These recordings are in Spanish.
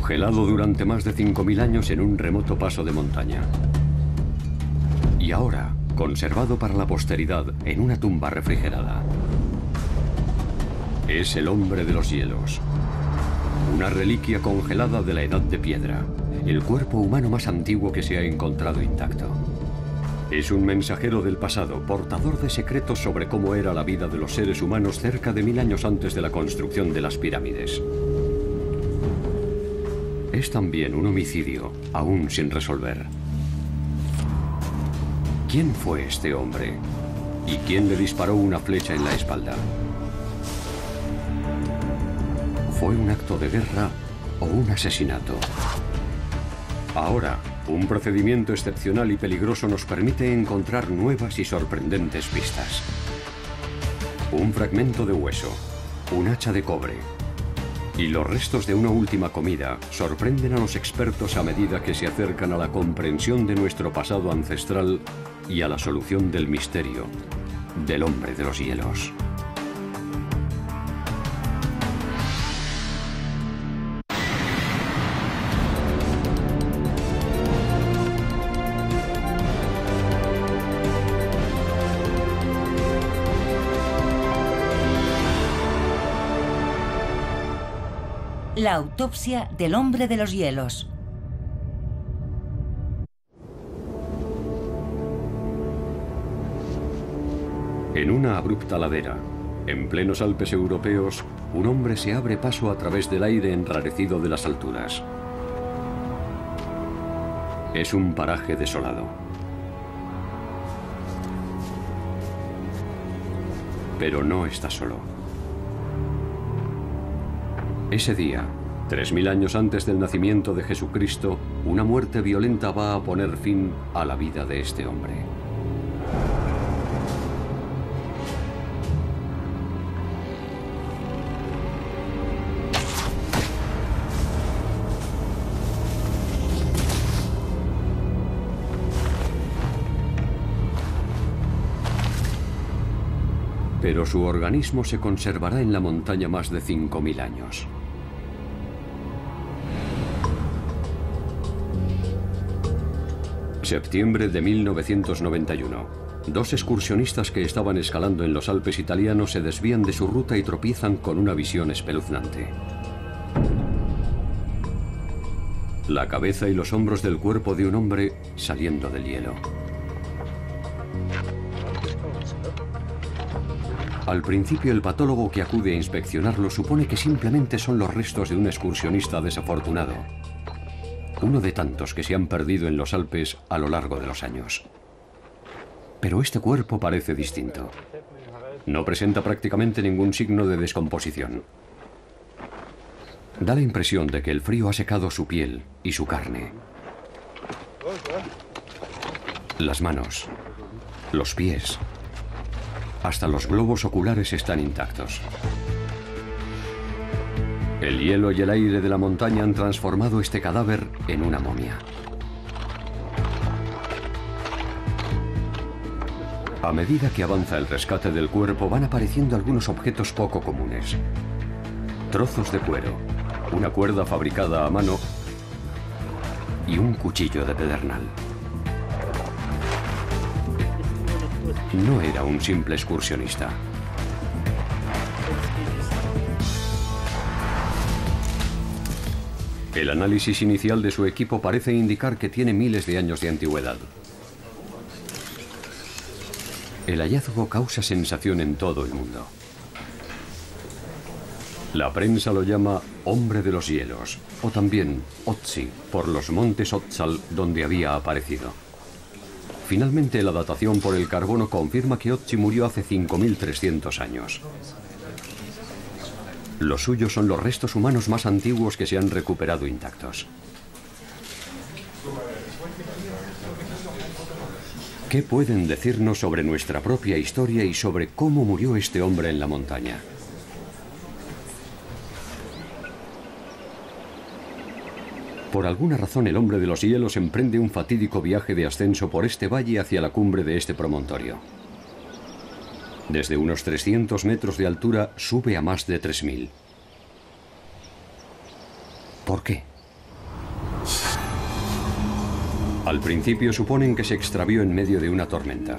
Congelado durante más de 5.000 años en un remoto paso de montaña. Y ahora, conservado para la posteridad en una tumba refrigerada. Es el hombre de los hielos. Una reliquia congelada de la edad de piedra. El cuerpo humano más antiguo que se ha encontrado intacto. Es un mensajero del pasado, portador de secretos sobre cómo era la vida de los seres humanos cerca de 1000 años antes de la construcción de las pirámides. Es también un homicidio, aún sin resolver. ¿Quién fue este hombre? ¿Y quién le disparó una flecha en la espalda? ¿Fue un acto de guerra o un asesinato? Ahora, un procedimiento excepcional y peligroso nos permite encontrar nuevas y sorprendentes pistas. Un fragmento de hueso, un hacha de cobre y los restos de una última comida sorprenden a los expertos a medida que se acercan a la comprensión de nuestro pasado ancestral y a la solución del misterio del hombre de los hielos. La autopsia del hombre de los hielos. En una abrupta ladera, en plenos Alpes europeos, un hombre se abre paso a través del aire enrarecido de las alturas. Es un paraje desolado. Pero no está solo. Ese día, 3000 años antes del nacimiento de Jesucristo, una muerte violenta va a poner fin a la vida de este hombre. Pero su organismo se conservará en la montaña más de 5000 años. Septiembre de 1991. Dos excursionistas que estaban escalando en los Alpes italianos se desvían de su ruta y tropiezan con una visión espeluznante. La cabeza y los hombros del cuerpo de un hombre saliendo del hielo. Al principio, el patólogo que acude a inspeccionarlo supone que simplemente son los restos de un excursionista desafortunado. Uno de tantos que se han perdido en los Alpes a lo largo de los años. Pero este cuerpo parece distinto. No presenta prácticamente ningún signo de descomposición. Da la impresión de que el frío ha secado su piel y su carne. Las manos, los pies, hasta los globos oculares están intactos. El hielo y el aire de la montaña han transformado este cadáver en una momia. A medida que avanza el rescate del cuerpo, van apareciendo algunos objetos poco comunes. Trozos de cuero, una cuerda fabricada a mano y un cuchillo de pedernal. No era un simple excursionista. El análisis inicial de su equipo parece indicar que tiene miles de años de antigüedad. El hallazgo causa sensación en todo el mundo. La prensa lo llama hombre de los hielos, o también Otzi, por los montes Otzal donde había aparecido. Finalmente, la datación por el carbono confirma que Otzi murió hace 5300 años. Los suyos son los restos humanos más antiguos que se han recuperado intactos. ¿Qué pueden decirnos sobre nuestra propia historia y sobre cómo murió este hombre en la montaña? Por alguna razón, el hombre de los hielos emprende un fatídico viaje de ascenso por este valle hacia la cumbre de este promontorio. Desde unos 300 metros de altura sube a más de 3000. ¿Por qué? Al principio suponen que se extravió en medio de una tormenta,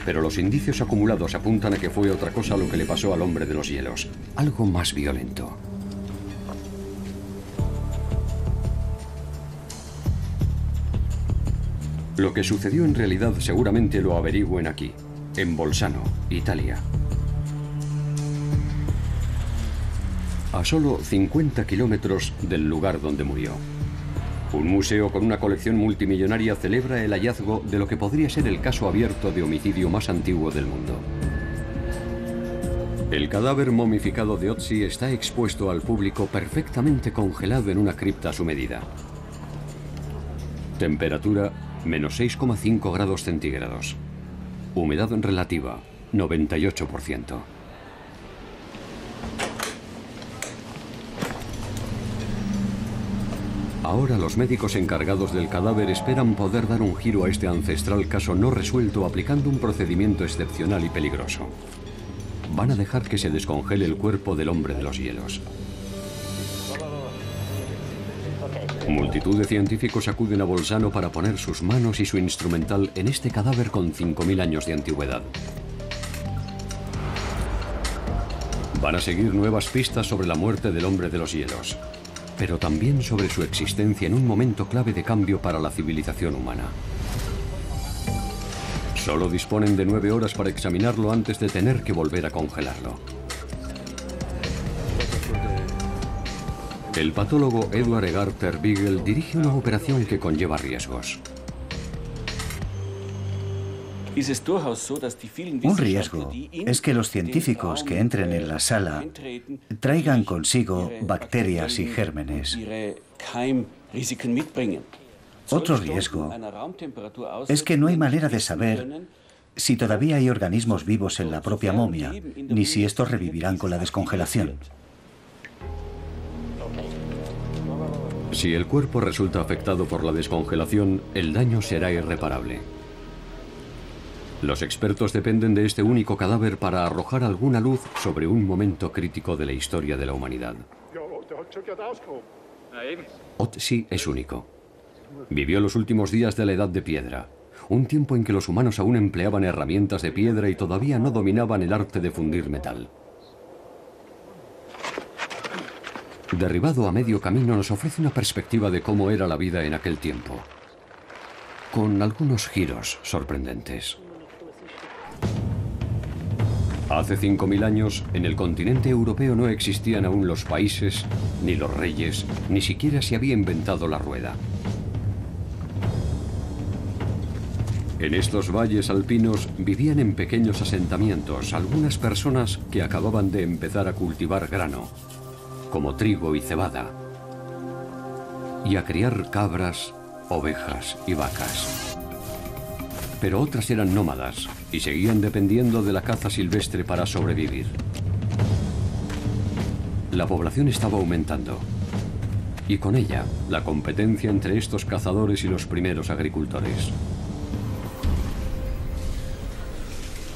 pero los indicios acumulados apuntan a que fue otra cosa lo que le pasó al hombre de los hielos, algo más violento. Lo que sucedió en realidad seguramente lo averigüen aquí, en Bolzano, Italia. A solo 50 kilómetros del lugar donde murió. Un museo con una colección multimillonaria celebra el hallazgo de lo que podría ser el caso abierto de homicidio más antiguo del mundo. El cadáver momificado de Ötzi está expuesto al público perfectamente congelado en una cripta a su medida. Temperatura menos 6,5 grados centígrados. Humedad relativa, 98%. Ahora los médicos encargados del cadáver esperan poder dar un giro a este ancestral caso no resuelto aplicando un procedimiento excepcional y peligroso. Van a dejar que se descongele el cuerpo del hombre de los hielos. Multitud de científicos acuden a Bolzano para poner sus manos y su instrumental en este cadáver con 5.000 años de antigüedad. Van a seguir nuevas pistas sobre la muerte del hombre de los hielos, pero también sobre su existencia en un momento clave de cambio para la civilización humana. Solo disponen de 9 horas para examinarlo antes de tener que volver a congelarlo. El patólogo Eduard Egar Terbiegel dirige una operación que conlleva riesgos. Un riesgo es que los científicos que entren en la sala traigan consigo bacterias y gérmenes. Otro riesgo es que no hay manera de saber si todavía hay organismos vivos en la propia momia, ni si estos revivirán con la descongelación. Si el cuerpo resulta afectado por la descongelación, el daño será irreparable. Los expertos dependen de este único cadáver para arrojar alguna luz sobre un momento crítico de la historia de la humanidad. Ötzi es único. Vivió los últimos días de la Edad de Piedra, un tiempo en que los humanos aún empleaban herramientas de piedra y todavía no dominaban el arte de fundir metal. Derribado a medio camino, nos ofrece una perspectiva de cómo era la vida en aquel tiempo, con algunos giros sorprendentes. Hace 5.000 años, en el continente europeo no existían aún los países, ni los reyes, ni siquiera se había inventado la rueda. En estos valles alpinos vivían en pequeños asentamientos algunas personas que acababan de empezar a cultivar grano, como trigo y cebada, y a criar cabras, ovejas y vacas. Pero otras eran nómadas y seguían dependiendo de la caza silvestre para sobrevivir. La población estaba aumentando, y con ella la competencia entre estos cazadores y los primeros agricultores.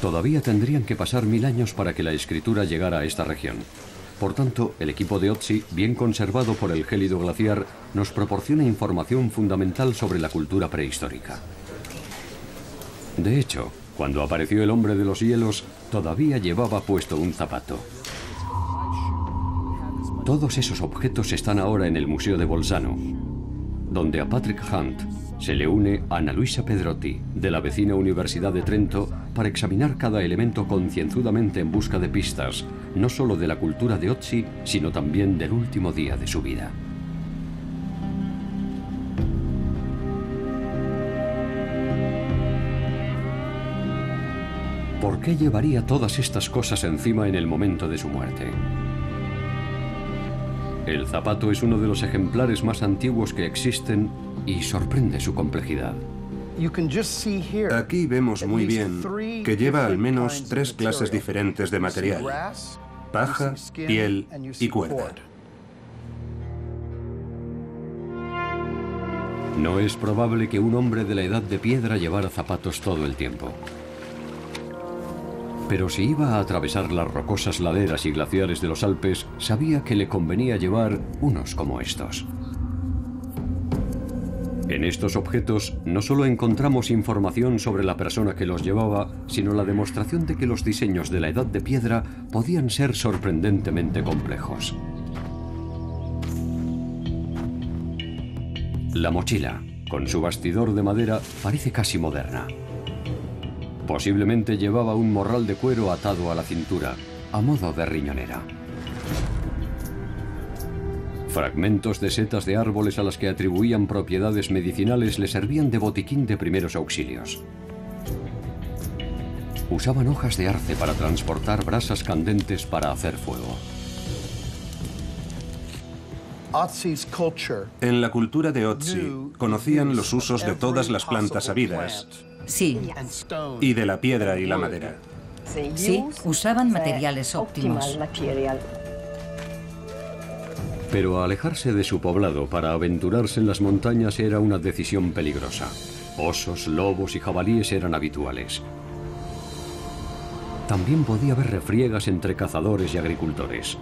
Todavía tendrían que pasar 1000 años para que la escritura llegara a esta región. Por tanto, el equipo de Ötzi, bien conservado por el gélido glaciar, nos proporciona información fundamental sobre la cultura prehistórica. De hecho, cuando apareció el hombre de los hielos, todavía llevaba puesto un zapato. Todos esos objetos están ahora en el Museo de Bolzano, donde a Patrick Hunt se le une Ana Luisa Pedrotti, de la vecina Universidad de Trento, para examinar cada elemento concienzudamente en busca de pistas, no solo de la cultura de Ötzi, sino también del último día de su vida. ¿Por qué llevaría todas estas cosas encima en el momento de su muerte? El zapato es uno de los ejemplares más antiguos que existen y sorprende su complejidad. Aquí vemos muy bien que lleva al menos 3 clases diferentes de material: paja, piel y cuerda. No es probable que un hombre de la Edad de Piedra llevara zapatos todo el tiempo. Pero si iba a atravesar las rocosas laderas y glaciares de los Alpes, sabía que le convenía llevar unos como estos. En estos objetos no solo encontramos información sobre la persona que los llevaba, sino la demostración de que los diseños de la Edad de Piedra podían ser sorprendentemente complejos. La mochila, con su bastidor de madera, parece casi moderna. Posiblemente llevaba un morral de cuero atado a la cintura, a modo de riñonera. Fragmentos de setas de árboles a las que atribuían propiedades medicinales le servían de botiquín de primeros auxilios. Usaban hojas de arce para transportar brasas candentes para hacer fuego. En la cultura de Otzi conocían los usos de todas las plantas habidas. Sí. Y de la piedra y la madera. Sí, usaban materiales óptimos. Pero alejarse de su poblado para aventurarse en las montañas era una decisión peligrosa. Osos, lobos y jabalíes eran habituales. También podía haber refriegas entre cazadores y agricultores.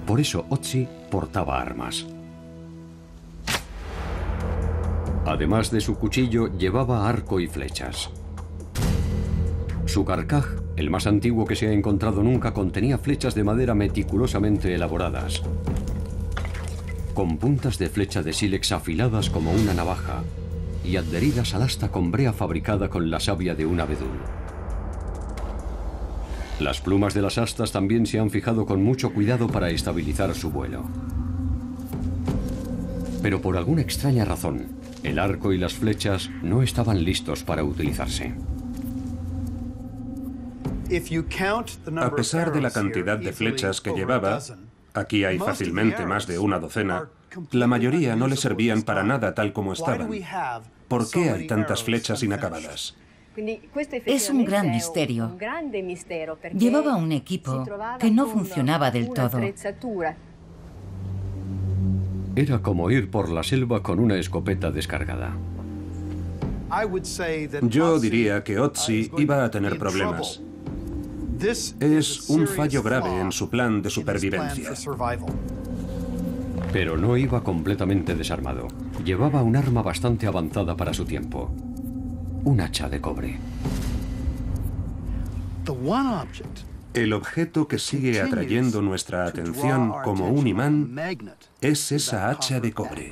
Por eso Otzi portaba armas. Además de su cuchillo, llevaba arco y flechas. Su carcaj, el más antiguo que se ha encontrado nunca, contenía flechas de madera meticulosamente elaboradas, con puntas de flecha de sílex afiladas como una navaja y adheridas al asta con brea fabricada con la savia de un abedul. Las plumas de las astas también se han fijado con mucho cuidado para estabilizar su vuelo. Pero por alguna extraña razón, el arco y las flechas no estaban listos para utilizarse. A pesar de la cantidad de flechas que llevaba, aquí hay fácilmente más de una docena, la mayoría no le servían para nada tal como estaban. ¿Por qué hay tantas flechas inacabadas? Es un gran misterio. Llevaba un equipo que no funcionaba del todo. Era como ir por la selva con una escopeta descargada. Yo diría que Otzi iba a tener problemas. Es un fallo grave en su plan de supervivencia. Pero no iba completamente desarmado. Llevaba un arma bastante avanzada para su tiempo. Un hacha de cobre. El objeto que sigue atrayendo nuestra atención como un imán es esa hacha de cobre.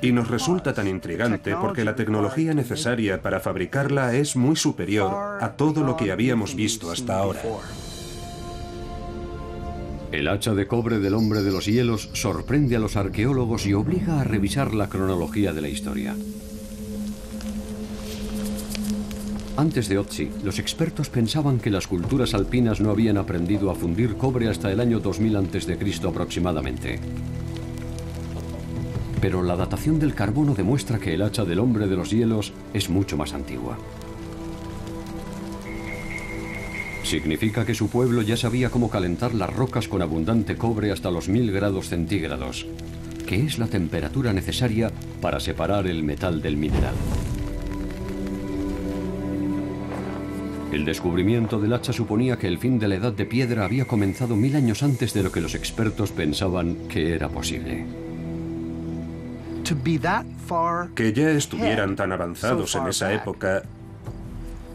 Y nos resulta tan intrigante porque la tecnología necesaria para fabricarla es muy superior a todo lo que habíamos visto hasta ahora. El hacha de cobre del hombre de los hielos sorprende a los arqueólogos y obliga a revisar la cronología de la historia. Antes de Otzi, los expertos pensaban que las culturas alpinas no habían aprendido a fundir cobre hasta el año 2000 a.C. aproximadamente. Pero la datación del carbono demuestra que el hacha del hombre de los hielos es mucho más antigua. Significa que su pueblo ya sabía cómo calentar las rocas con abundante cobre hasta los 1000 grados centígrados, que es la temperatura necesaria para separar el metal del mineral. El descubrimiento del hacha suponía que el fin de la Edad de Piedra había comenzado 1000 años antes de lo que los expertos pensaban que era posible. Que ya estuvieran tan avanzados en esa época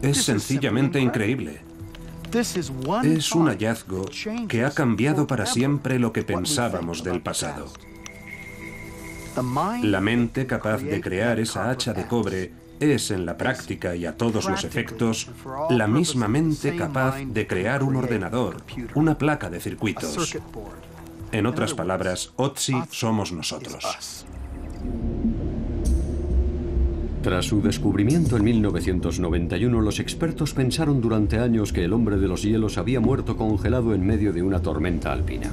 es sencillamente increíble. Es un hallazgo que ha cambiado para siempre lo que pensábamos del pasado. La mente capaz de crear esa hacha de cobre es, en la práctica y a todos los efectos, la misma mente capaz de crear un ordenador, una placa de circuitos. En otras palabras, Otzi somos nosotros. Tras su descubrimiento en 1991, los expertos pensaron durante años que el hombre de los hielos había muerto congelado en medio de una tormenta alpina.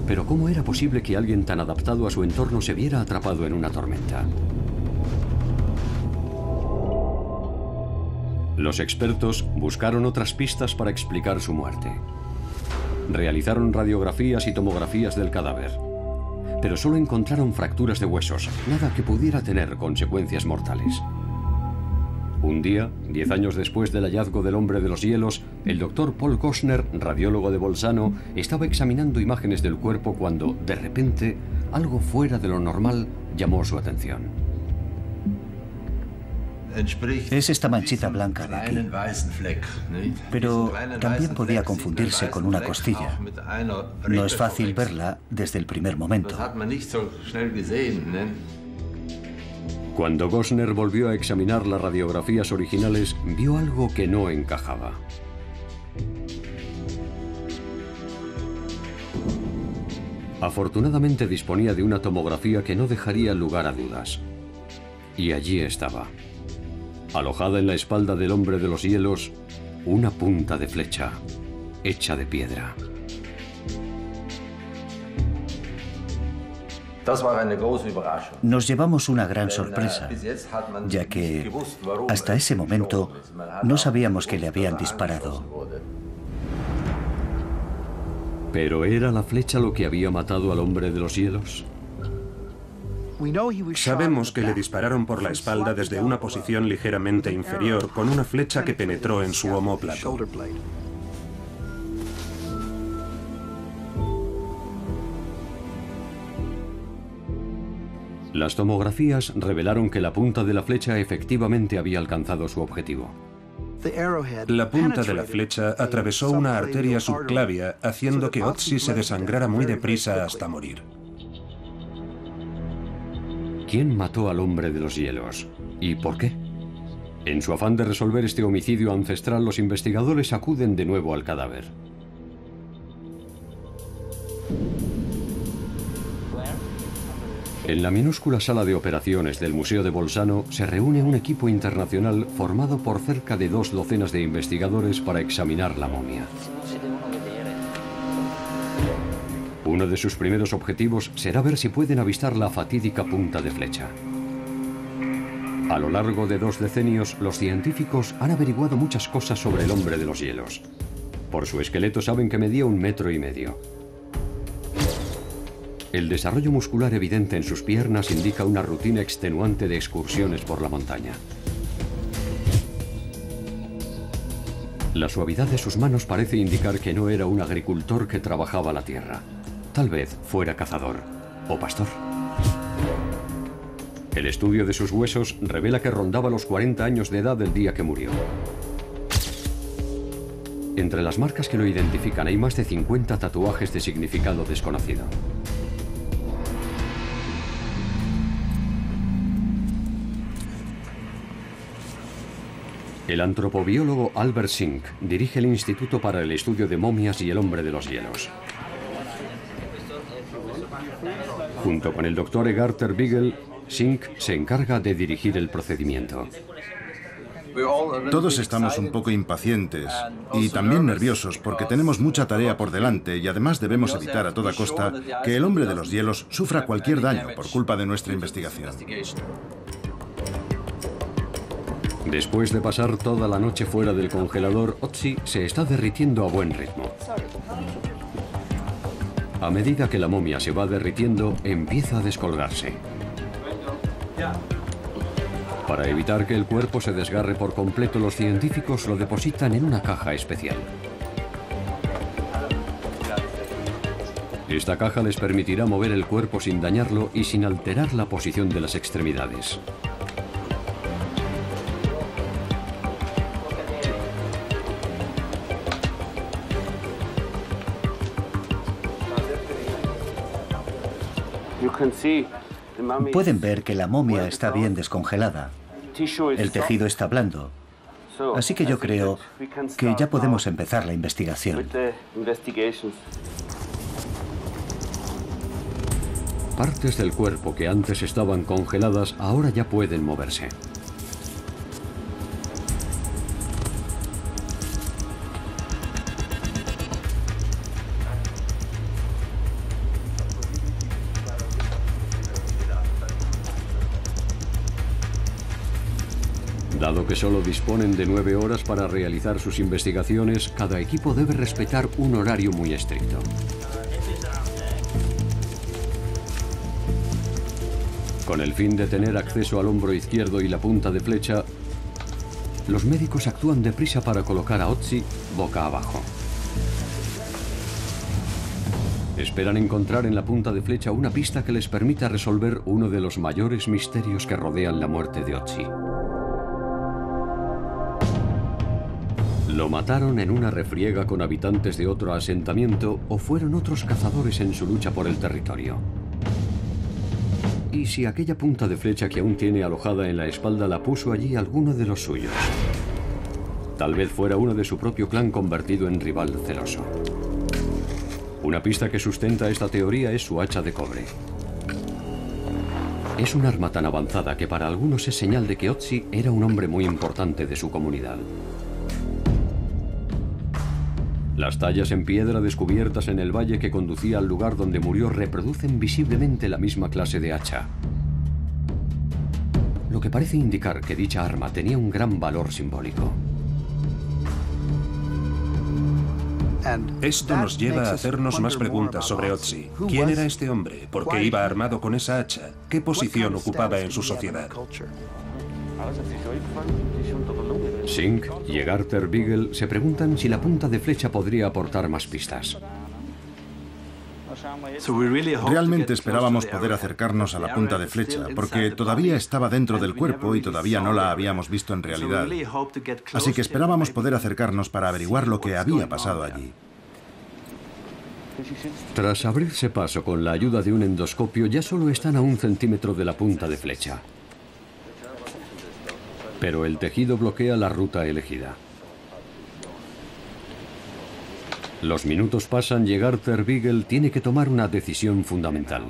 Pero ¿cómo era posible que alguien tan adaptado a su entorno se viera atrapado en una tormenta? Los expertos buscaron otras pistas para explicar su muerte. Realizaron radiografías y tomografías del cadáver, pero solo encontraron fracturas de huesos, nada que pudiera tener consecuencias mortales. Un día, 10 años después del hallazgo del hombre de los hielos, el doctor Paul Gosner, radiólogo de Bolzano, estaba examinando imágenes del cuerpo cuando, de repente, algo fuera de lo normal llamó su atención. Es esta manchita blanca de aquí. Pero también podía confundirse con una costilla. No es fácil verla desde el primer momento. Cuando Gosner volvió a examinar las radiografías originales, vio algo que no encajaba. Afortunadamente disponía de una tomografía que no dejaría lugar a dudas. Y allí estaba, alojada en la espalda del hombre de los hielos, una punta de flecha, hecha de piedra. Nos llevamos una gran sorpresa, ya que hasta ese momento no sabíamos que le habían disparado. ¿Pero era la flecha lo que había matado al hombre de los hielos? Sabemos que le dispararon por la espalda desde una posición ligeramente inferior con una flecha que penetró en su omóplato. Las tomografías revelaron que la punta de la flecha efectivamente había alcanzado su objetivo. La punta de la flecha atravesó una arteria subclavia, haciendo que Otzi se desangrara muy deprisa hasta morir. ¿Quién mató al hombre de los hielos? ¿Y por qué? En su afán de resolver este homicidio ancestral, los investigadores acuden de nuevo al cadáver. En la minúscula sala de operaciones del Museo de Bolzano se reúne un equipo internacional formado por cerca de 2 docenas de investigadores para examinar la momia. Uno de sus primeros objetivos será ver si pueden avistar la fatídica punta de flecha. A lo largo de 2 decenios, los científicos han averiguado muchas cosas sobre el hombre de los hielos. Por su esqueleto saben que medía 1,5 metros. El desarrollo muscular evidente en sus piernas indica una rutina extenuante de excursiones por la montaña. La suavidad de sus manos parece indicar que no era un agricultor que trabajaba la tierra. Tal vez fuera cazador o pastor. El estudio de sus huesos revela que rondaba los 40 años de edad el día que murió. Entre las marcas que lo identifican hay más de 50 tatuajes de significado desconocido. El antropobiólogo Albert Sink dirige el Instituto para el Estudio de Momias y el Hombre de los Hielos. Junto con el doctor Egarter Biegel, Sink se encarga de dirigir el procedimiento. Todos estamos un poco impacientes y también nerviosos porque tenemos mucha tarea por delante y además debemos evitar a toda costa que el hombre de los hielos sufra cualquier daño por culpa de nuestra investigación. Después de pasar toda la noche fuera del congelador, Otzi se está derritiendo a buen ritmo. A medida que la momia se va derritiendo, empieza a descolgarse. Para evitar que el cuerpo se desgarre por completo, los científicos lo depositan en una caja especial. Esta caja les permitirá mover el cuerpo sin dañarlo y sin alterar la posición de las extremidades. Pueden ver que la momia está bien descongelada. El tejido está blando. Así que yo creo que ya podemos empezar la investigación. Partes del cuerpo que antes estaban congeladas ahora ya pueden moverse. Dado que solo disponen de 9 horas para realizar sus investigaciones, cada equipo debe respetar un horario muy estricto. Con el fin de tener acceso al hombro izquierdo y la punta de flecha, Los médicos actúan deprisa para colocar a Otzi boca abajo. Esperan encontrar en la punta de flecha una pista que les permita resolver uno de los mayores misterios que rodean la muerte de Otzi. ¿Lo mataron en una refriega con habitantes de otro asentamiento o fueron otros cazadores en su lucha por el territorio? ¿Y si aquella punta de flecha que aún tiene alojada en la espalda la puso allí alguno de los suyos? Tal vez fuera uno de su propio clan convertido en rival celoso. Una pista que sustenta esta teoría es su hacha de cobre. Es un arma tan avanzada que para algunos es señal de que Otzi era un hombre muy importante de su comunidad. Las tallas en piedra descubiertas en el valle que conducía al lugar donde murió reproducen visiblemente la misma clase de hacha, lo que parece indicar que dicha arma tenía un gran valor simbólico. Esto nos lleva a hacernos más preguntas sobre Otzi. ¿Quién era este hombre? ¿Por qué iba armado con esa hacha? ¿Qué posición ocupaba en su sociedad? Singh y Egarter Beagle se preguntan si la punta de flecha podría aportar más pistas. Realmente esperábamos poder acercarnos a la punta de flecha, porque todavía estaba dentro del cuerpo y todavía no la habíamos visto en realidad. Así que esperábamos poder acercarnos para averiguar lo que había pasado allí. Tras abrirse paso con la ayuda de un endoscopio, ya solo están a 1 centímetro de la punta de flecha. Pero el tejido bloquea la ruta elegida. Los minutos pasan y Egarter Beagle tiene que tomar una decisión fundamental.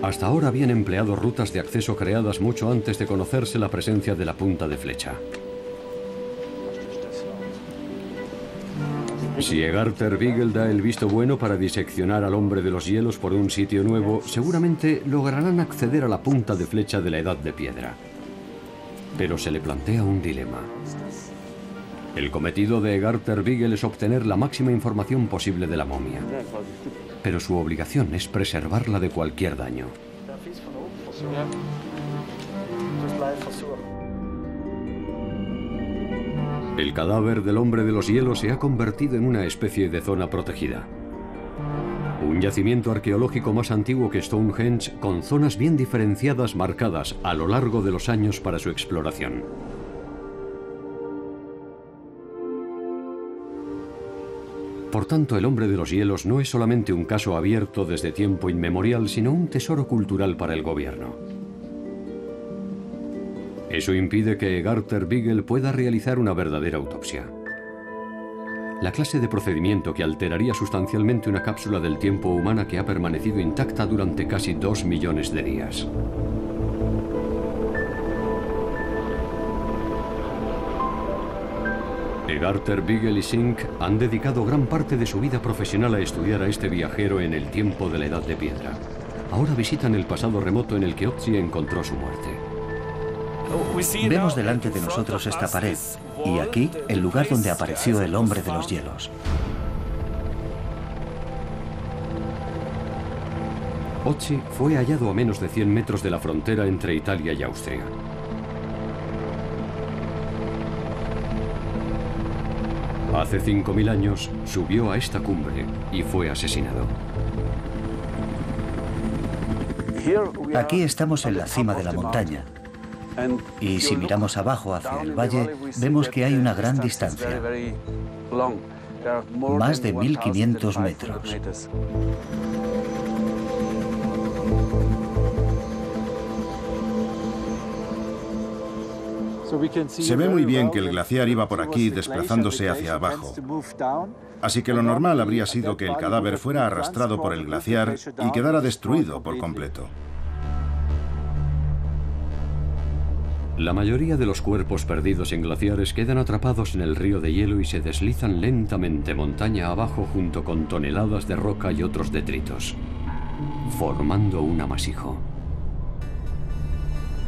Hasta ahora habían empleado rutas de acceso creadas mucho antes de conocerse la presencia de la punta de flecha. Si Egarter Beagle da el visto bueno para diseccionar al hombre de los hielos por un sitio nuevo, seguramente lograrán acceder a la punta de flecha de la Edad de Piedra. Pero se le plantea un dilema. El cometido de Egarter Beagle es obtener la máxima información posible de la momia, pero su obligación es preservarla de cualquier daño. El cadáver del hombre de los hielos se ha convertido en una especie de zona protegida. Un yacimiento arqueológico más antiguo que Stonehenge, con zonas bien diferenciadas marcadas a lo largo de los años para su exploración. Por tanto, el hombre de los hielos no es solamente un caso abierto desde tiempo inmemorial, sino un tesoro cultural para el gobierno. Eso impide que Egarter Beagle pueda realizar una verdadera autopsia. La clase de procedimiento que alteraría sustancialmente una cápsula del tiempo humana que ha permanecido intacta durante casi 2 millones de días. Egarter Beagle y Singh han dedicado gran parte de su vida profesional a estudiar a este viajero en el tiempo de la Edad de Piedra. Ahora visitan el pasado remoto en el que Otzi encontró su muerte. Vemos delante de nosotros esta pared, y aquí el lugar donde apareció el hombre de los hielos. Otzi fue hallado a menos de 100 metros de la frontera entre Italia y Austria. Hace 5000 años subió a esta cumbre y fue asesinado. Aquí estamos en la cima de la montaña. Y si miramos abajo hacia el valle, vemos que hay una gran distancia. Más de 1500 metros. Se ve muy bien que el glaciar iba por aquí desplazándose hacia abajo. Así que lo normal habría sido que el cadáver fuera arrastrado por el glaciar y quedara destruido por completo. La mayoría de los cuerpos perdidos en glaciares quedan atrapados en el río de hielo y se deslizan lentamente montaña abajo junto con toneladas de roca y otros detritos, formando un amasijo.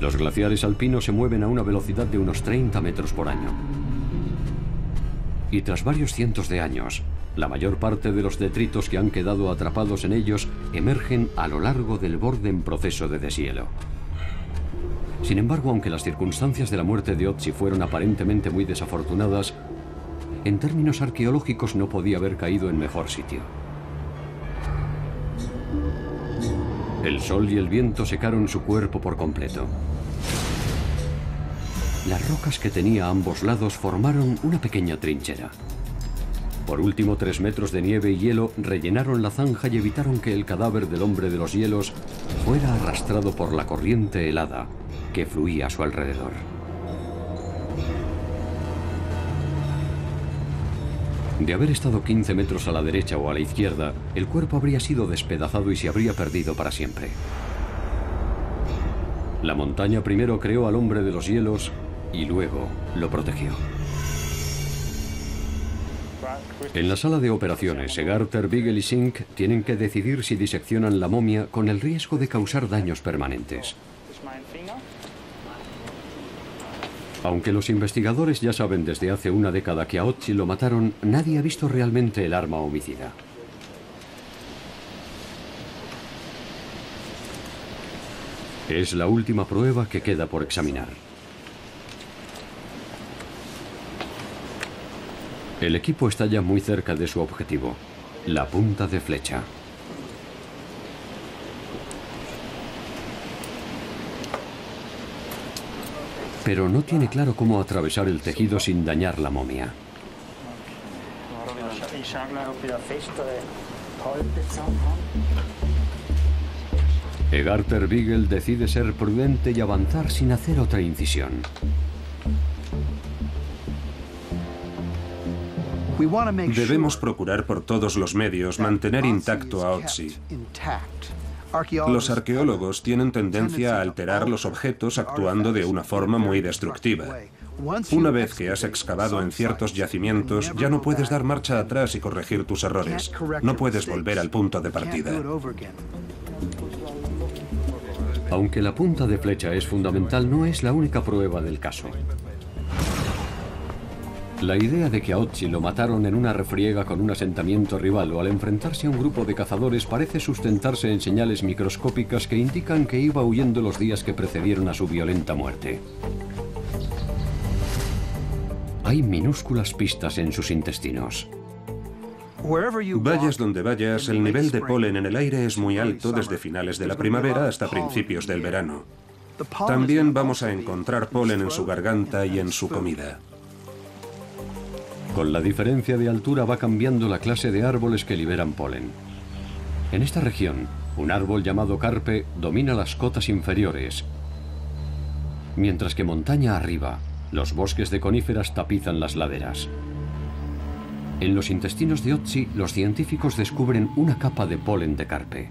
Los glaciares alpinos se mueven a una velocidad de unos 30 metros por año. Y tras varios cientos de años, la mayor parte de los detritos que han quedado atrapados en ellos emergen a lo largo del borde en proceso de deshielo. Sin embargo, aunque las circunstancias de la muerte de Otzi fueron aparentemente muy desafortunadas, en términos arqueológicos no podía haber caído en mejor sitio. El sol y el viento secaron su cuerpo por completo. Las rocas que tenía a ambos lados formaron una pequeña trinchera. Por último, 3 metros de nieve y hielo rellenaron la zanja y evitaron que el cadáver del hombre de los hielos fuera arrastrado por la corriente helada que fluía a su alrededor. De haber estado 15 metros a la derecha o a la izquierda, el cuerpo habría sido despedazado y se habría perdido para siempre. La montaña primero creó al hombre de los hielos y luego lo protegió. En la sala de operaciones, Egarter, Beagle y Sink tienen que decidir si diseccionan la momia con el riesgo de causar daños permanentes. Aunque los investigadores ya saben desde hace una década que a Otzi lo mataron, nadie ha visto realmente el arma homicida. Es la última prueba que queda por examinar. El equipo está ya muy cerca de su objetivo, la punta de flecha. Pero no tiene claro cómo atravesar el tejido sin dañar la momia. Egarter Beagle decide ser prudente y avanzar sin hacer otra incisión. Debemos procurar por todos los medios mantener intacto a Otzi. Los arqueólogos tienen tendencia a alterar los objetos actuando de una forma muy destructiva. Una vez que has excavado en ciertos yacimientos, ya no puedes dar marcha atrás y corregir tus errores. No puedes volver al punto de partida. Aunque la punta de flecha es fundamental, no es la única prueba del caso. La idea de que a Otzi lo mataron en una refriega con un asentamiento rival o al enfrentarse a un grupo de cazadores parece sustentarse en señales microscópicas que indican que iba huyendo los días que precedieron a su violenta muerte. Hay minúsculas pistas en sus intestinos. Vayas donde vayas, el nivel de polen en el aire es muy alto desde finales de la primavera hasta principios del verano. También vamos a encontrar polen en su garganta y en su comida. Con la diferencia de altura va cambiando la clase de árboles que liberan polen. En esta región, un árbol llamado carpe domina las cotas inferiores, mientras que montaña arriba, los bosques de coníferas tapizan las laderas. En los intestinos de Otzi, los científicos descubren una capa de polen de carpe.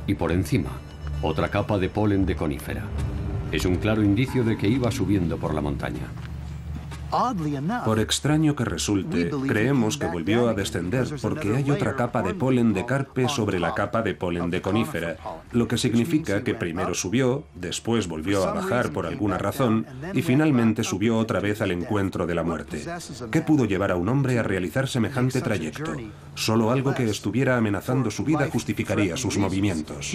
Y por encima, otra capa de polen de conífera. Es un claro indicio de que iba subiendo por la montaña. Por extraño que resulte, creemos que volvió a descender porque hay otra capa de polen de carpe sobre la capa de polen de conífera, lo que significa que primero subió, después volvió a bajar por alguna razón y finalmente subió otra vez al encuentro de la muerte. ¿Qué pudo llevar a un hombre a realizar semejante trayecto? Solo algo que estuviera amenazando su vida justificaría sus movimientos.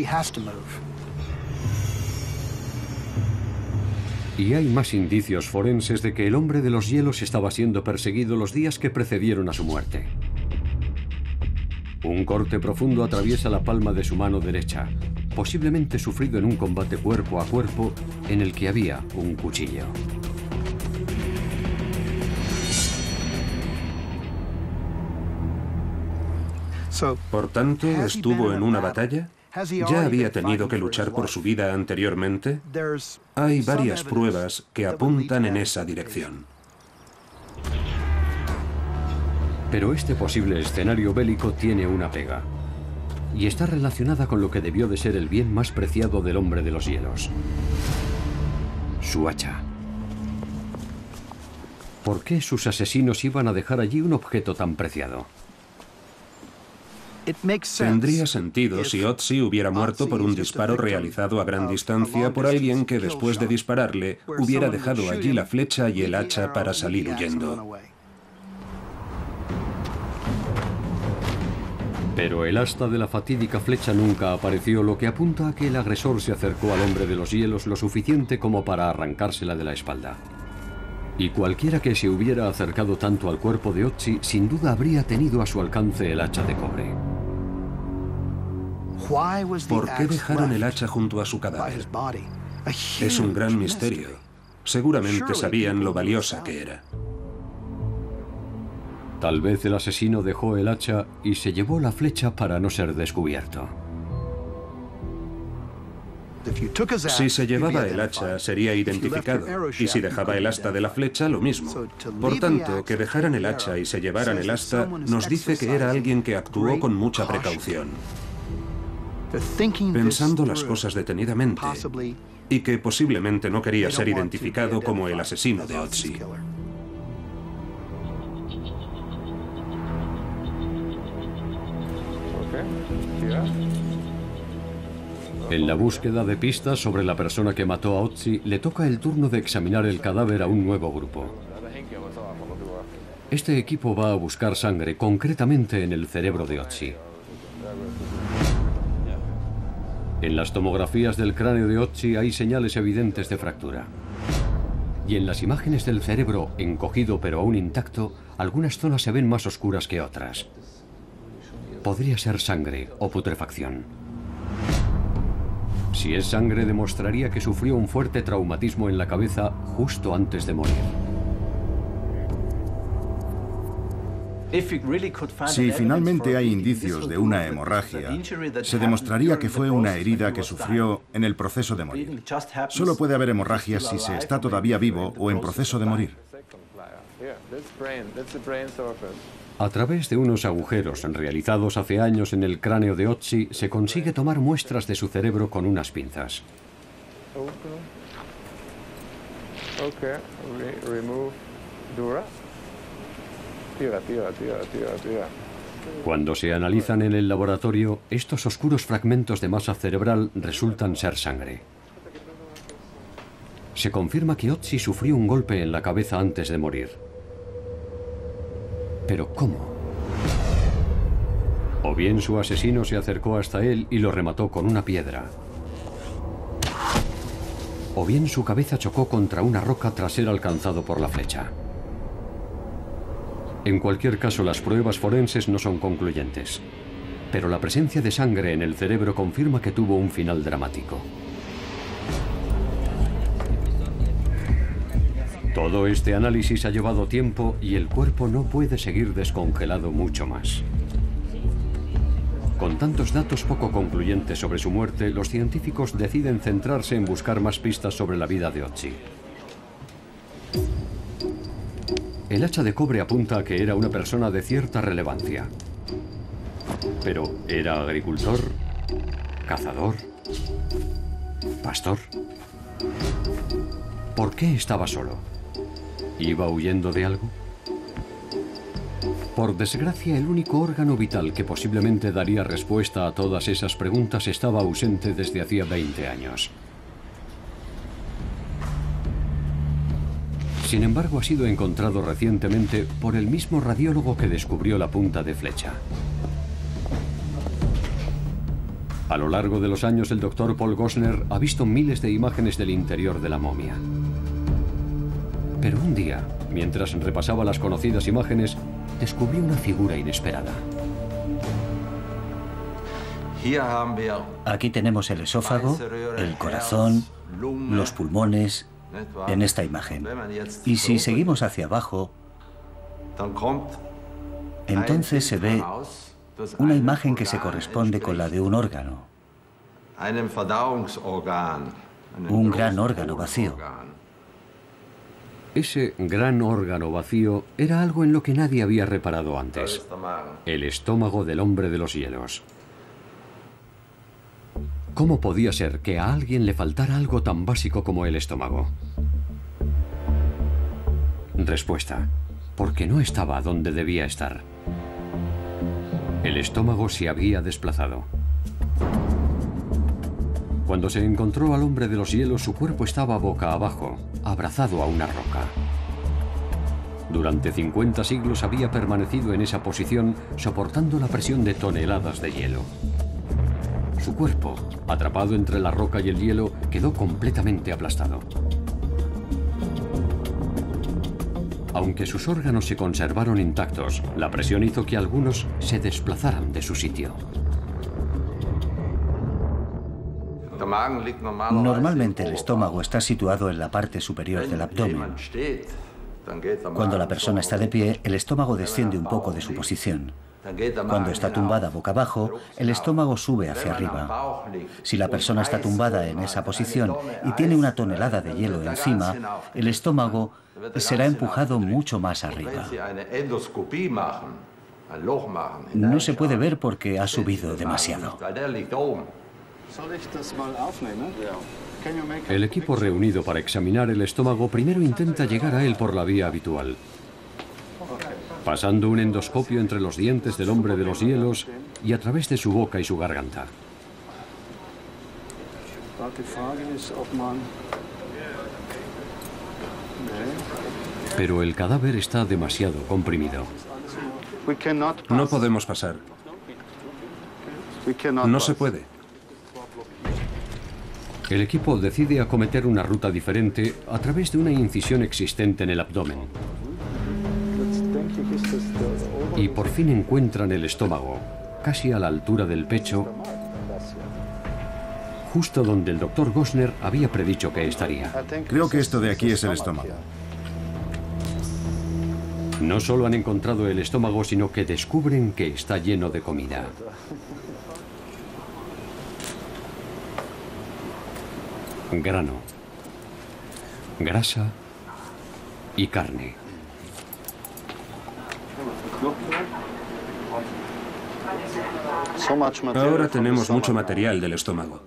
Y hay más indicios forenses de que el hombre de los hielos estaba siendo perseguido los días que precedieron a su muerte. Un corte profundo atraviesa la palma de su mano derecha, posiblemente sufrido en un combate cuerpo a cuerpo en el que había un cuchillo. Por tanto, ¿estuvo en una batalla? ¿Ya había tenido que luchar por su vida anteriormente? Hay varias pruebas que apuntan en esa dirección. Pero este posible escenario bélico tiene una pega, y está relacionada con lo que debió de ser el bien más preciado del hombre de los hielos: su hacha. ¿Por qué sus asesinos iban a dejar allí un objeto tan preciado? Tendría sentido si Otzi hubiera muerto por un disparo realizado a gran distancia por alguien que después de dispararle hubiera dejado allí la flecha y el hacha para salir huyendo. Pero el asta de la fatídica flecha nunca apareció, lo que apunta a que el agresor se acercó al hombre de los hielos lo suficiente como para arrancársela de la espalda. Y cualquiera que se hubiera acercado tanto al cuerpo de Ötzi sin duda habría tenido a su alcance el hacha de cobre. ¿Por qué dejaron el hacha junto a su cadáver? Es un gran misterio. Seguramente sabían lo valiosa que era. Tal vez el asesino dejó el hacha y se llevó la flecha para no ser descubierto. Si se llevaba el hacha, sería identificado, y si dejaba el asta de la flecha, lo mismo. Por tanto, que dejaran el hacha y se llevaran el asta, nos dice que era alguien que actuó con mucha precaución, pensando las cosas detenidamente, y que posiblemente no quería ser identificado como el asesino de Ötzi. En la búsqueda de pistas sobre la persona que mató a Ötzi, le toca el turno de examinar el cadáver a un nuevo grupo. Este equipo va a buscar sangre, concretamente en el cerebro de Ötzi. En las tomografías del cráneo de Ötzi hay señales evidentes de fractura. Y en las imágenes del cerebro, encogido pero aún intacto, algunas zonas se ven más oscuras que otras. Podría ser sangre o putrefacción. Si es sangre, demostraría que sufrió un fuerte traumatismo en la cabeza justo antes de morir. Si finalmente hay indicios de una hemorragia, se demostraría que fue una herida que sufrió en el proceso de morir. Solo puede haber hemorragias si se está todavía vivo o en proceso de morir. A través de unos agujeros realizados hace años en el cráneo de Ötzi, se consigue tomar muestras de su cerebro con unas pinzas. Cuando se analizan en el laboratorio, estos oscuros fragmentos de masa cerebral resultan ser sangre. Se confirma que Ötzi sufrió un golpe en la cabeza antes de morir. ¿Pero cómo? O bien su asesino se acercó hasta él y lo remató con una piedra. O bien su cabeza chocó contra una roca tras ser alcanzado por la flecha. En cualquier caso, las pruebas forenses no son concluyentes. Pero la presencia de sangre en el cerebro confirma que tuvo un final dramático. Todo este análisis ha llevado tiempo y el cuerpo no puede seguir descongelado mucho más. Con tantos datos poco concluyentes sobre su muerte, los científicos deciden centrarse en buscar más pistas sobre la vida de Ötzi. El hacha de cobre apunta a que era una persona de cierta relevancia. Pero, ¿era agricultor? ¿Cazador? ¿Pastor? ¿Por qué estaba solo? ¿Iba huyendo de algo? Por desgracia, el único órgano vital que posiblemente daría respuesta a todas esas preguntas estaba ausente desde hacía 20 años. Sin embargo, ha sido encontrado recientemente por el mismo radiólogo que descubrió la punta de flecha. A lo largo de los años, el doctor Paul Gosner ha visto miles de imágenes del interior de la momia. Pero un día, mientras repasaba las conocidas imágenes, descubrió una figura inesperada. Aquí tenemos el esófago, el corazón, los pulmones, en esta imagen. Y si seguimos hacia abajo, entonces se ve una imagen que se corresponde con la de un órgano. Un gran órgano vacío. Ese gran órgano vacío era algo en lo que nadie había reparado antes. El estómago del hombre de los hielos. ¿Cómo podía ser que a alguien le faltara algo tan básico como el estómago? Respuesta: porque no estaba donde debía estar. El estómago se había desplazado. Cuando se encontró al hombre de los hielos, su cuerpo estaba boca abajo, abrazado a una roca. Durante 50 siglos había permanecido en esa posición, soportando la presión de toneladas de hielo. Su cuerpo, atrapado entre la roca y el hielo, quedó completamente aplastado. Aunque sus órganos se conservaron intactos, la presión hizo que algunos se desplazaran de su sitio. Normalmente el estómago está situado en la parte superior del abdomen. Cuando la persona está de pie, el estómago desciende un poco de su posición. Cuando está tumbada boca abajo, el estómago sube hacia arriba. Si la persona está tumbada en esa posición y tiene una tonelada de hielo encima, el estómago será empujado mucho más arriba. No se puede ver porque ha subido demasiado. El equipo reunido para examinar el estómago primero intenta llegar a él por la vía habitual, pasando un endoscopio entre los dientes del hombre de los hielos y a través de su boca y su garganta. Pero el cadáver está demasiado comprimido. No podemos pasar. No se puede. El equipo decide acometer una ruta diferente a través de una incisión existente en el abdomen. Y por fin encuentran el estómago, casi a la altura del pecho, justo donde el Dr. Gostner había predicho que estaría. Creo que esto de aquí es el estómago. No solo han encontrado el estómago, sino que descubren que está lleno de comida. Grano, grasa y carne. Ahora tenemos mucho material del estómago.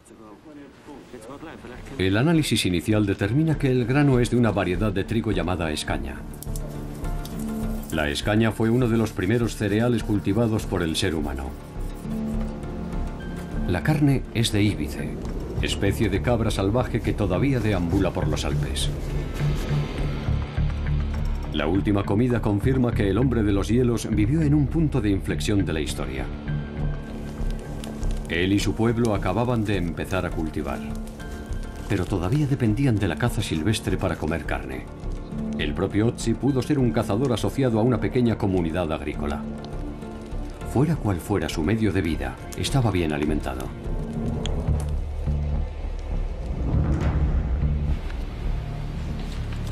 El análisis inicial determina que el grano es de una variedad de trigo llamada escaña. La escaña fue uno de los primeros cereales cultivados por el ser humano. La carne es de íbice, especie de cabra salvaje que todavía deambula por los Alpes. La última comida confirma que el hombre de los hielos vivió en un punto de inflexión de la historia. Él y su pueblo acababan de empezar a cultivar, pero todavía dependían de la caza silvestre para comer carne. El propio Ötzi pudo ser un cazador asociado a una pequeña comunidad agrícola. Fuera cual fuera su medio de vida, estaba bien alimentado.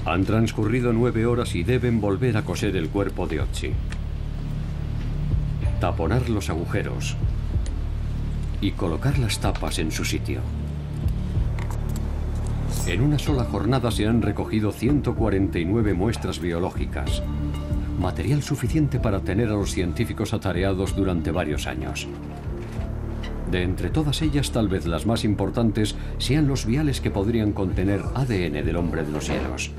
Han transcurrido 9 horas y deben volver a coser el cuerpo de Ötzi, taponar los agujeros y colocar las tapas en su sitio. En una sola jornada se han recogido 149 muestras biológicas, material suficiente para tener a los científicos atareados durante varios años. De entre todas ellas, tal vez las más importantes sean los viales que podrían contener ADN del hombre de los hielos.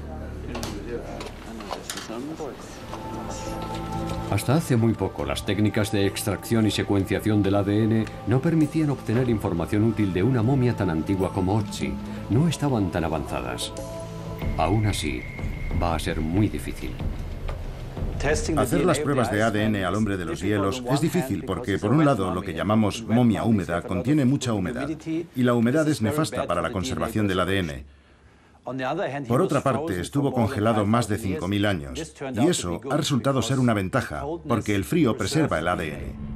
Hasta hace muy poco, las técnicas de extracción y secuenciación del ADN no permitían obtener información útil de una momia tan antigua como Ötzi. No estaban tan avanzadas. Aún así, va a ser muy difícil. Hacer las pruebas de ADN al hombre de los hielos es difícil porque, por un lado, lo que llamamos momia húmeda contiene mucha humedad, y la humedad es nefasta para la conservación del ADN. Por otra parte, estuvo congelado más de 5.000 años, y eso ha resultado ser una ventaja, porque el frío preserva el ADN.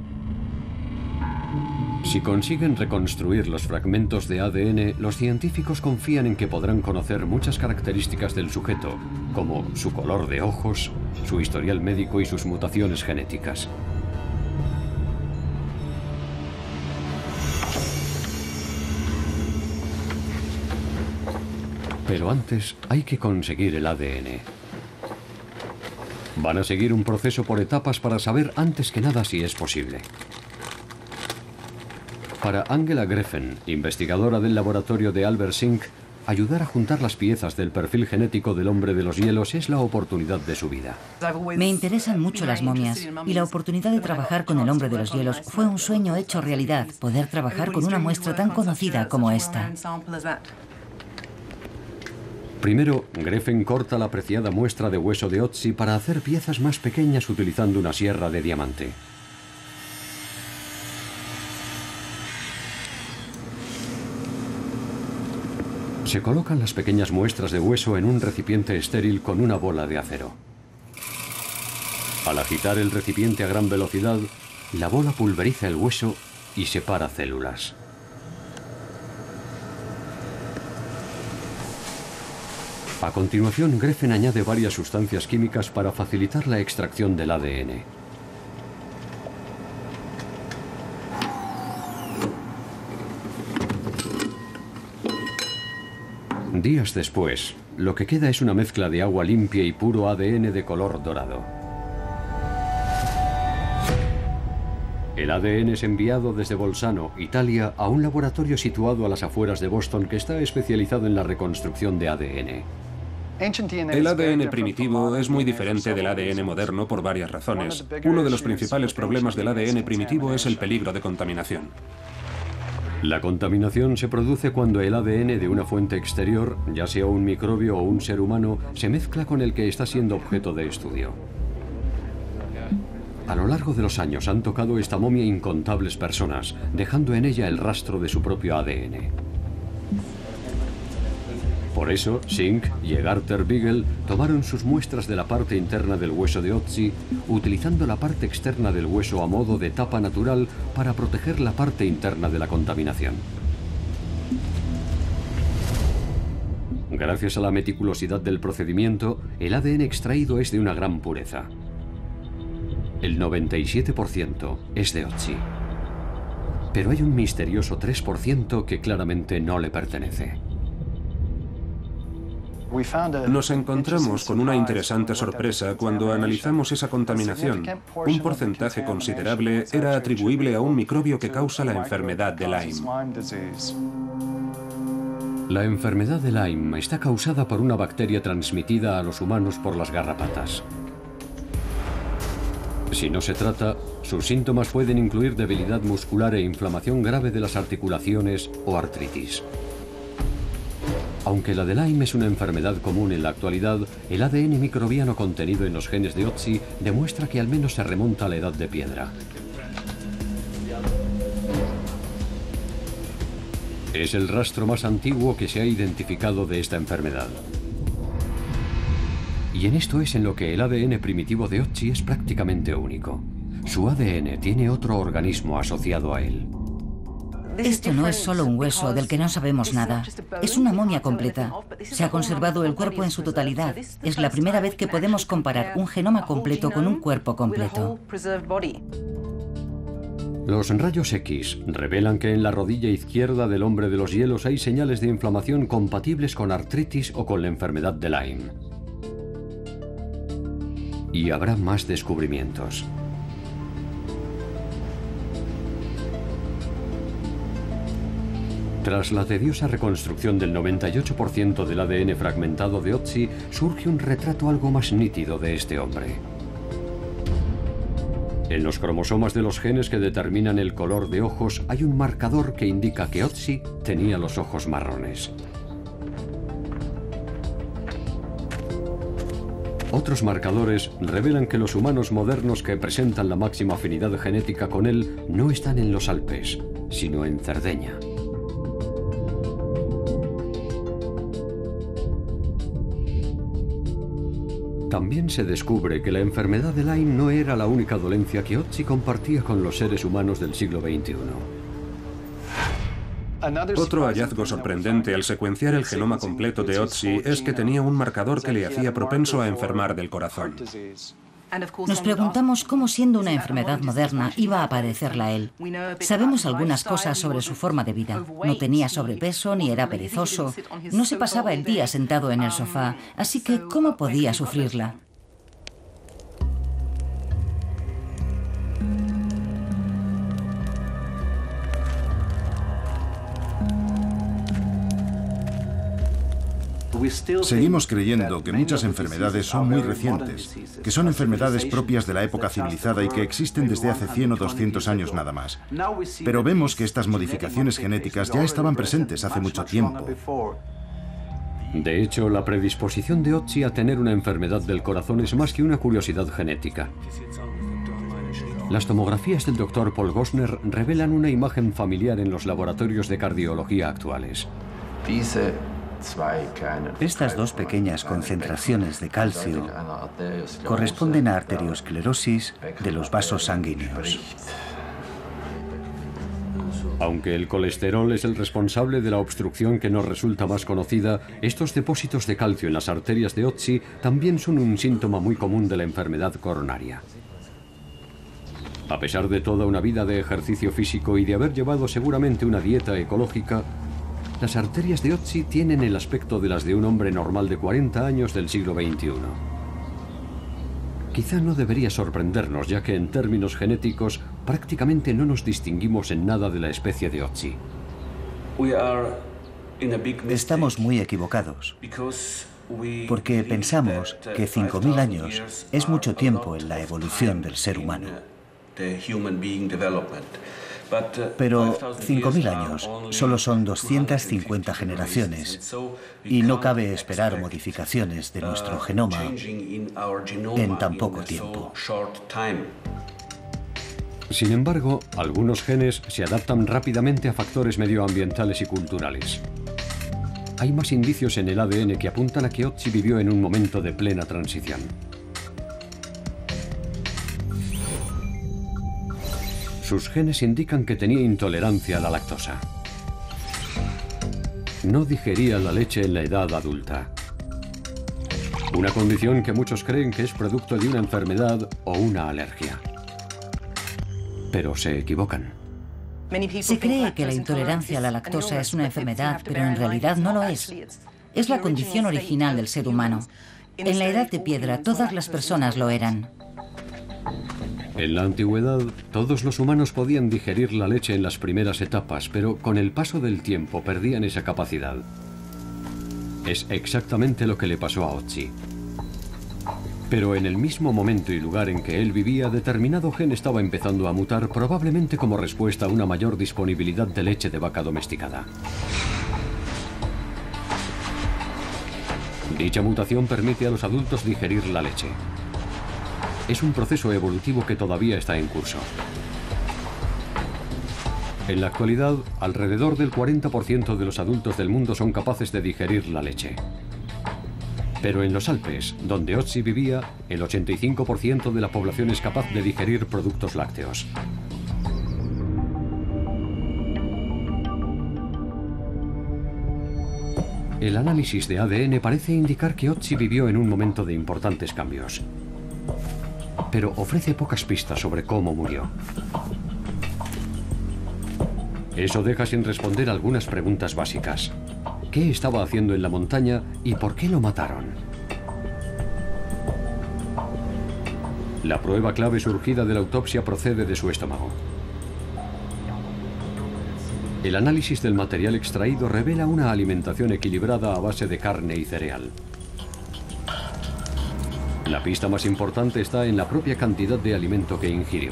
Si consiguen reconstruir los fragmentos de ADN, los científicos confían en que podrán conocer muchas características del sujeto, como su color de ojos, su historial médico y sus mutaciones genéticas. Pero antes hay que conseguir el ADN. Van a seguir un proceso por etapas para saber antes que nada si es posible. Para Angela Greffen, investigadora del laboratorio de Albert Sink, ayudar a juntar las piezas del perfil genético del hombre de los hielos es la oportunidad de su vida. Me interesan mucho las momias y la oportunidad de trabajar con el hombre de los hielos fue un sueño hecho realidad, poder trabajar con una muestra tan conocida como esta. Primero, Greffen corta la apreciada muestra de hueso de Ötzi para hacer piezas más pequeñas utilizando una sierra de diamante. Se colocan las pequeñas muestras de hueso en un recipiente estéril con una bola de acero. Al agitar el recipiente a gran velocidad, la bola pulveriza el hueso y separa células. A continuación, Greffen añade varias sustancias químicas para facilitar la extracción del ADN. Días después, lo que queda es una mezcla de agua limpia y puro ADN de color dorado. El ADN es enviado desde Bolzano, Italia, a un laboratorio situado a las afueras de Boston que está especializado en la reconstrucción de ADN. El ADN primitivo es muy diferente del ADN moderno por varias razones. Uno de los principales problemas del ADN primitivo es el peligro de contaminación. La contaminación se produce cuando el ADN de una fuente exterior, ya sea un microbio o un ser humano, se mezcla con el que está siendo objeto de estudio. A lo largo de los años han tocado esta momia incontables personas, dejando en ella el rastro de su propio ADN. Por eso, Sink y Egarter Beagle tomaron sus muestras de la parte interna del hueso de Ötzi, utilizando la parte externa del hueso a modo de tapa natural para proteger la parte interna de la contaminación. Gracias a la meticulosidad del procedimiento, el ADN extraído es de una gran pureza. El 97% es de Ötzi. Pero hay un misterioso 3% que claramente no le pertenece. Nos encontramos con una interesante sorpresa cuando analizamos esa contaminación. Un porcentaje considerable era atribuible a un microbio que causa la enfermedad de Lyme. La enfermedad de Lyme está causada por una bacteria transmitida a los humanos por las garrapatas. Si no se trata, sus síntomas pueden incluir debilidad muscular e inflamación grave de las articulaciones o artritis. Aunque la de Lyme es una enfermedad común en la actualidad, el ADN microbiano contenido en los genes de Ötzi demuestra que al menos se remonta a la edad de piedra. Es el rastro más antiguo que se ha identificado de esta enfermedad. Y en esto es en lo que el ADN primitivo de Ötzi es prácticamente único. Su ADN tiene otro organismo asociado a él. Esto no es solo un hueso del que no sabemos nada. Es una momia completa. Se ha conservado el cuerpo en su totalidad. Es la primera vez que podemos comparar un genoma completo con un cuerpo completo. Los rayos X revelan que en la rodilla izquierda del hombre de los hielos hay señales de inflamación compatibles con artritis o con la enfermedad de Lyme. Y habrá más descubrimientos. Tras la tediosa reconstrucción del 98% del ADN fragmentado de Ötzi, surge un retrato algo más nítido de este hombre. En los cromosomas de los genes que determinan el color de ojos hay un marcador que indica que Ötzi tenía los ojos marrones. Otros marcadores revelan que los humanos modernos que presentan la máxima afinidad genética con él no están en los Alpes, sino en Cerdeña. También se descubre que la enfermedad de Lyme no era la única dolencia que Ötzi compartía con los seres humanos del siglo XXI. Otro hallazgo sorprendente al secuenciar el genoma completo de Ötzi es que tenía un marcador que le hacía propenso a enfermar del corazón. Nos preguntamos cómo, siendo una enfermedad moderna, iba a padecerla a él. Sabemos algunas cosas sobre su forma de vida. No tenía sobrepeso ni era perezoso. No se pasaba el día sentado en el sofá. Así que, ¿cómo podía sufrirla? Seguimos creyendo que muchas enfermedades son muy recientes, que son enfermedades propias de la época civilizada y que existen desde hace 100 o 200 años nada más. Pero vemos que estas modificaciones genéticas ya estaban presentes hace mucho tiempo. De hecho, la predisposición de Otzi a tener una enfermedad del corazón es más que una curiosidad genética. Las tomografías del Dr. Paul Gosner revelan una imagen familiar en los laboratorios de cardiología actuales. Estas dos pequeñas concentraciones de calcio corresponden a arteriosclerosis de los vasos sanguíneos. Aunque el colesterol es el responsable de la obstrucción que nos resulta más conocida, estos depósitos de calcio en las arterias de Otzi también son un síntoma muy común de la enfermedad coronaria. A pesar de toda una vida de ejercicio físico y de haber llevado seguramente una dieta ecológica, las arterias de Otzi tienen el aspecto de las de un hombre normal de 40 años del siglo XXI. Quizá no debería sorprendernos, ya que en términos genéticos prácticamente no nos distinguimos en nada de la especie de Otzi. Estamos muy equivocados, porque pensamos que 5.000 años es mucho tiempo en la evolución del ser humano. Pero 5.000 años solo son 250 generaciones y no cabe esperar modificaciones de nuestro genoma en tan poco tiempo. Sin embargo, algunos genes se adaptan rápidamente a factores medioambientales y culturales. Hay más indicios en el ADN que apuntan a que Otzi vivió en un momento de plena transición. Sus genes indican que tenía intolerancia a la lactosa. No digería la leche en la edad adulta. Una condición que muchos creen que es producto de una enfermedad o una alergia. Pero se equivocan. Se cree que la intolerancia a la lactosa es una enfermedad, pero en realidad no lo es. Es la condición original del ser humano. En la Edad de Piedra, todas las personas lo eran. En la antigüedad, todos los humanos podían digerir la leche en las primeras etapas, pero con el paso del tiempo perdían esa capacidad. Es exactamente lo que le pasó a Otzi. Pero en el mismo momento y lugar en que él vivía, determinado gen estaba empezando a mutar, probablemente como respuesta a una mayor disponibilidad de leche de vaca domesticada. Dicha mutación permite a los adultos digerir la leche. Es un proceso evolutivo que todavía está en curso. En la actualidad, alrededor del 40% de los adultos del mundo son capaces de digerir la leche. Pero en los Alpes, donde Otzi vivía, el 85% de la población es capaz de digerir productos lácteos. El análisis de ADN parece indicar que Otzi vivió en un momento de importantes cambios, pero ofrece pocas pistas sobre cómo murió. Eso deja sin responder algunas preguntas básicas. ¿Qué estaba haciendo en la montaña y por qué lo mataron? La prueba clave surgida de la autopsia procede de su estómago. El análisis del material extraído revela una alimentación equilibrada a base de carne y cereal. La pista más importante está en la propia cantidad de alimento que ingirió.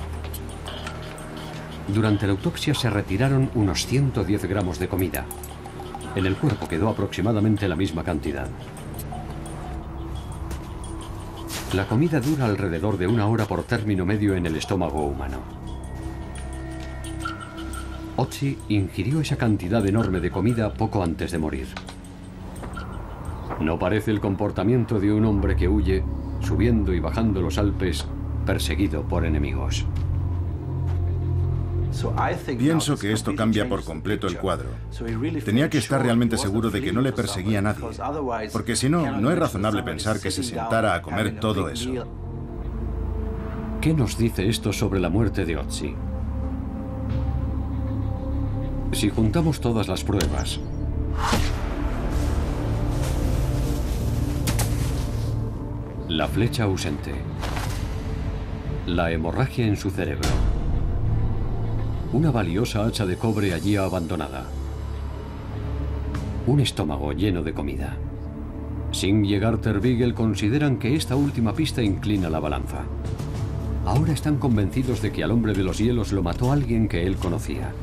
Durante la autopsia se retiraron unos 110 gramos de comida. En el cuerpo quedó aproximadamente la misma cantidad. La comida dura alrededor de 1 hora por término medio en el estómago humano. Otzi ingirió esa cantidad enorme de comida poco antes de morir. No parece el comportamiento de un hombre que huye, subiendo y bajando los Alpes, perseguido por enemigos. Pienso que esto cambia por completo el cuadro. Tenía que estar realmente seguro de que no le perseguía a nadie, porque si no, no es razonable pensar que se sentara a comer todo eso. ¿Qué nos dice esto sobre la muerte de Otzi? Si juntamos todas las pruebas, la flecha ausente, la hemorragia en su cerebro, una valiosa hacha de cobre allí abandonada, un estómago lleno de comida. Singh y Garter Beagle consideran que esta última pista inclina la balanza. Ahora están convencidos de que al hombre de los hielos lo mató alguien que él conocía.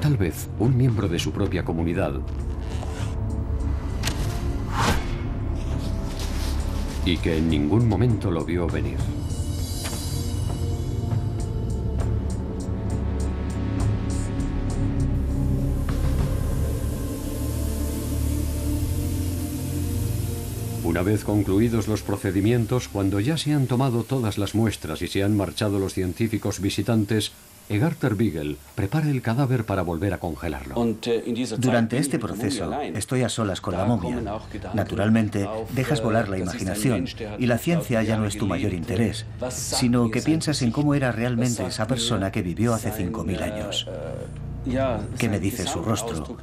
Tal vez un miembro de su propia comunidad, y que en ningún momento lo vio venir. Una vez concluidos los procedimientos, cuando ya se han tomado todas las muestras y se han marchado los científicos visitantes, Egarter Beagle prepara el cadáver para volver a congelarlo. Durante este proceso estoy a solas con la momia. Naturalmente, dejas volar la imaginación y la ciencia ya no es tu mayor interés, sino que piensas en cómo era realmente esa persona que vivió hace 5.000 años. ¿Qué me dice su rostro?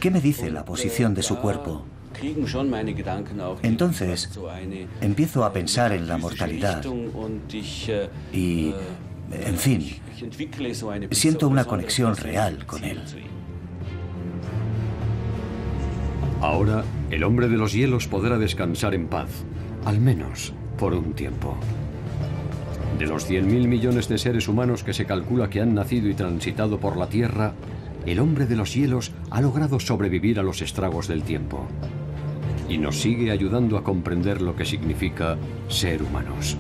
¿Qué me dice la posición de su cuerpo? Entonces, empiezo a pensar en la mortalidad y, en fin, siento una conexión real con él. Ahora, el hombre de los hielos podrá descansar en paz, al menos por un tiempo. De los 100.000 millones de seres humanos que se calcula que han nacido y transitado por la Tierra, el hombre de los hielos ha logrado sobrevivir a los estragos del tiempo. Y nos sigue ayudando a comprender lo que significa ser humanos.